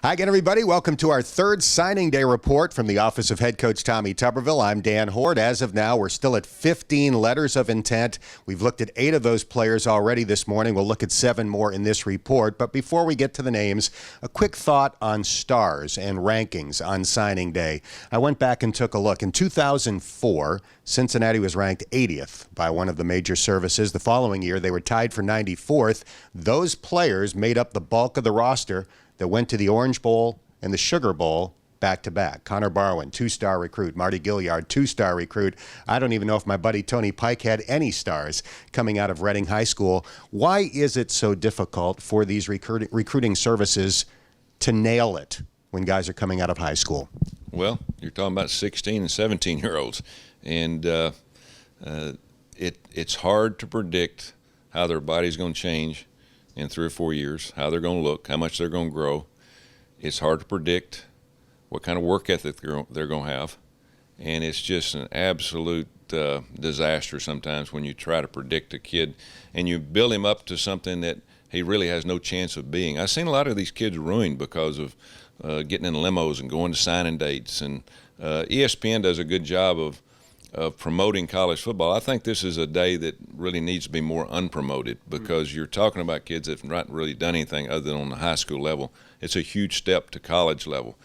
Hi again, everybody. Welcome to our third signing day report from the office of head coach Tommy Tuberville. I'm Dan Hoard. As of now, we're still at 15 letters of intent. We've looked at 8 of those players already this morning. We'll look at 7 more in this report. But before we get to the names, a quick thought on stars and rankings on signing day. I went back and took a look. In 2004, Cincinnati was ranked 80th by one of the major services. The following year, they were tied for 94th. Those players made up the bulk of the roster that went to the Orange Bowl and the Sugar Bowl back-to-back. Connor Barwin, 2-star recruit. Marty Gilliard, 2-star recruit. I don't even know if my buddy Tony Pike had any stars coming out of Reading High School. Why is it so difficult for these recruiting services to nail it when guys are coming out of high school? Well, you're talking about 16 and 17-year-olds, and it's hard to predict how their body's going to change in 3 or 4 years, how they're going to look, how much they're going to grow. It's hard to predict what kind of work ethic they're going to have. And it's just an absolute disaster sometimes when you try to predict a kid and you build him up to something that he really has no chance of being. I've seen a lot of these kids ruined because of getting in limos and going to signing dates. And ESPN does a good job of promoting college football. I think this is a day that really needs to be more unpromoted because you're talking about kids that have not really done anything other than on the high school level. It's a huge step to college level.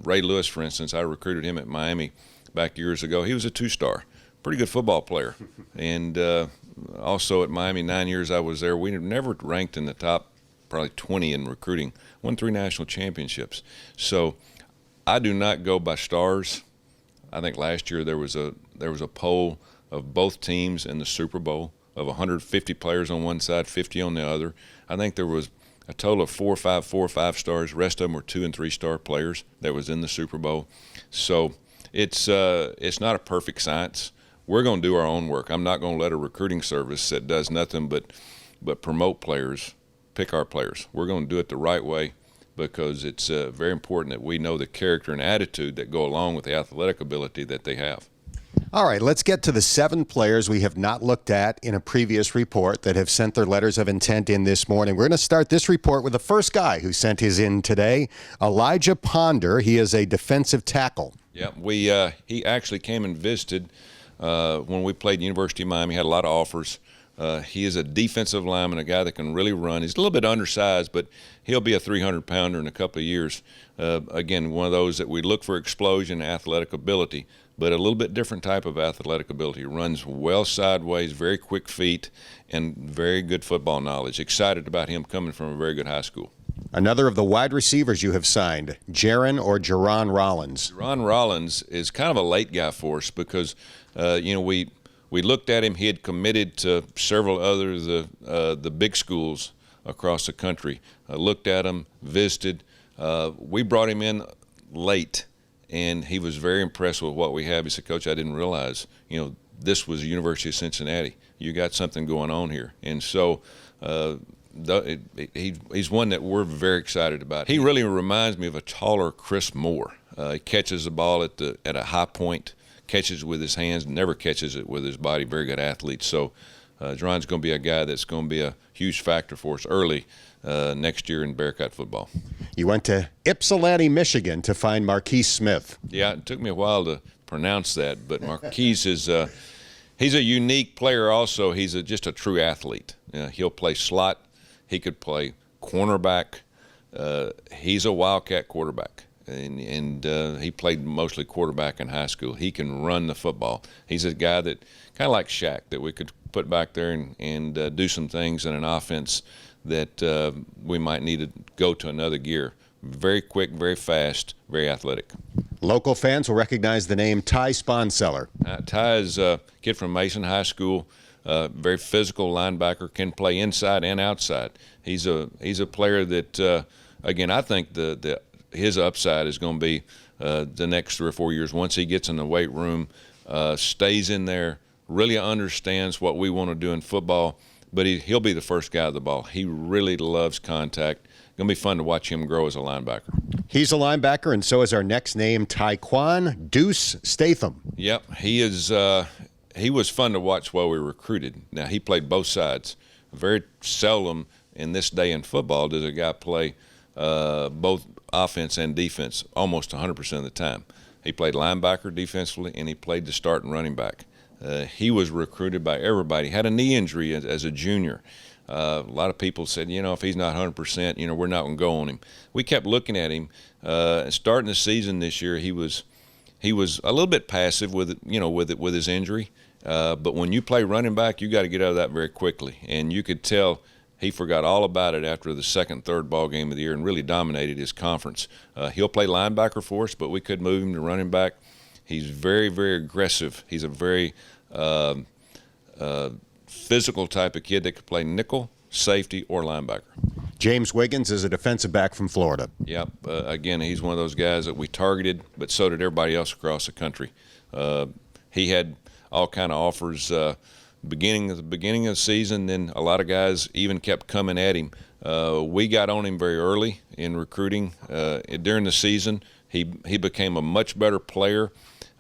Ray Lewis, for instance, I recruited him at Miami back years ago. He was a 2-star, pretty good football player. And also at Miami, 9 years I was there, we never ranked in the top probably 20 in recruiting, won 3 national championships. So I do not go by stars. I think last year there was a poll of both teams in the Super Bowl of 150 players on one side, 50 on the other. I think there was a total of 4 or 5 stars. Rest of them were 2- and 3-star players that was in the Super Bowl. So it's not a perfect science. We're going to do our own work. I'm not going to let a recruiting service that does nothing but promote players pick our players. We're going to do it the right way, because it's very important that we know the character and attitude that go along with the athletic ability that they have. All right, let's get to the 7 players we have not looked at in a previous report that have sent their letters of intent in this morning. We're going to start this report with the first guy who sent his in today, Elijah Ponder. He is a defensive tackle. Yeah, he actually came and visited when we played University of Miami. He had a lot of offers. He is a defensive lineman, a guy that can really run. He's a little bit undersized, but he'll be a 300-pounder in a couple of years. Again, one of those that we look for explosion, athletic ability, but a little bit different type of athletic ability. He runs well sideways, very quick feet, and very good football knowledge. Excited about him coming from a very good high school. Another of the wide receivers you have signed, Jaron Jerron Rollins. Jerron Rollins is kind of a late guy for us because, we looked at him. He had committed to several other the big schools across the country. Looked at him, visited. We brought him in late, and he was very impressed with what we have. He said, "Coach, I didn't realize, this was the University of Cincinnati. You got something going on here." And so he's one that we're very excited about. He really reminds me of a taller Chris Moore. He catches the ball at a high point, catches it with his hands, never catches it with his body. Very good athlete. So Jerron's going to be a guy that's going to be a huge factor for us early next year in Bearcat football. You went to Ypsilanti, Michigan to find Marquise Smith. Yeah, it took me a while to pronounce that, but Marquise is he's a unique player also. He's just a true athlete. He'll play slot. He could play cornerback. He's a wildcat quarterback. And he played mostly quarterback in high school. He can run the football. He's a guy that kind of like Shaq, that we could put back there and do some things in an offense that we might need to go to another gear. Very quick, very fast, very athletic. Local fans will recognize the name Ty Sponseller. Ty is a kid from Mason High School. Very physical linebacker, can play inside and outside. He's a player that, again, I think his upside is going to be the next 3 or 4 years. Once he gets in the weight room, stays in there, really understands what we want to do in football, but he'll be the first guy of the ball. He really loves contact. Going to be fun to watch him grow as a linebacker. He's a linebacker, and so is our next name, Tyquan Deuce Statham. Yep, he is. He was fun to watch while we recruited. Now, he played both sides. Very seldom in this day in football does a guy play both offense and defense almost 100% of the time. He played linebacker defensively, and he played the starting running back. He was recruited by everybody. Had a knee injury as a junior. A lot of people said, if he's not 100%, we're not going to go on him. We kept looking at him. Starting the season this year, he was a little bit passive with his injury. But when you play running back, you got to get out of that very quickly. And you could tell he forgot all about it after the second, third ball game of the year and really dominated his conference. He'll play linebacker for us, but we could move him to running back. He's very, very aggressive. He's a very physical type of kid that could play nickel, safety, or linebacker. James Wiggins is a defensive back from Florida. Yep. Again, he's one of those guys that we targeted, but so did everybody else across the country. He had all kind of offers beginning of the season. Then a lot of guys even kept coming at him. We got on him very early in recruiting. During the season, he became a much better player.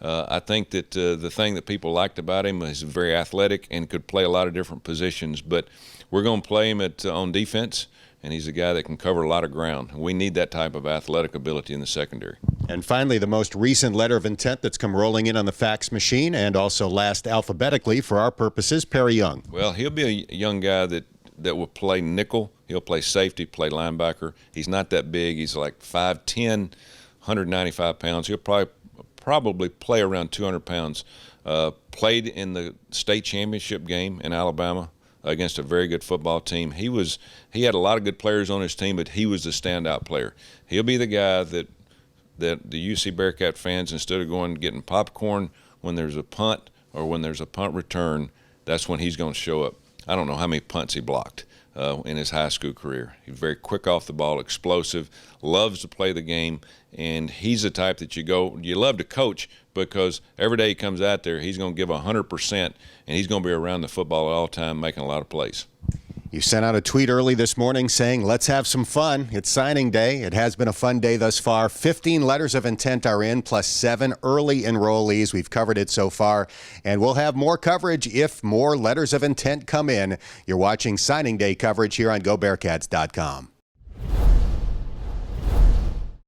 I think that the thing that people liked about him is very athletic and could play a lot of different positions. But we're going to play him on defense, and he's a guy that can cover a lot of ground. We need that type of athletic ability in the secondary. And finally, the most recent letter of intent that's come rolling in on the fax machine, and also last alphabetically for our purposes, Perry Young. Well, he'll be a young guy that will play nickel. He'll play safety, play linebacker. He's not that big. He's like 5'10", 195 pounds. He'll probably play around 200 pounds. Played in the state championship game in Alabama against a very good football team. He had a lot of good players on his team, but he was the standout player. He'll be the guy that the UC Bearcat fans, instead of going and getting popcorn when there's a punt or when there's a punt return, that's when he's going to show up. I don't know how many punts he blocked in his high school career. He's very quick off the ball, explosive, loves to play the game, and he's the type that you love to coach because every day he comes out there, he's going to give 100%, and he's going to be around the football at all time making a lot of plays. You sent out a tweet early this morning saying, let's have some fun. It's signing day. It has been a fun day thus far. 15 letters of intent are in, plus 7 early enrollees. We've covered it so far, and we'll have more coverage if more letters of intent come in. You're watching signing day coverage here on GoBearcats.com.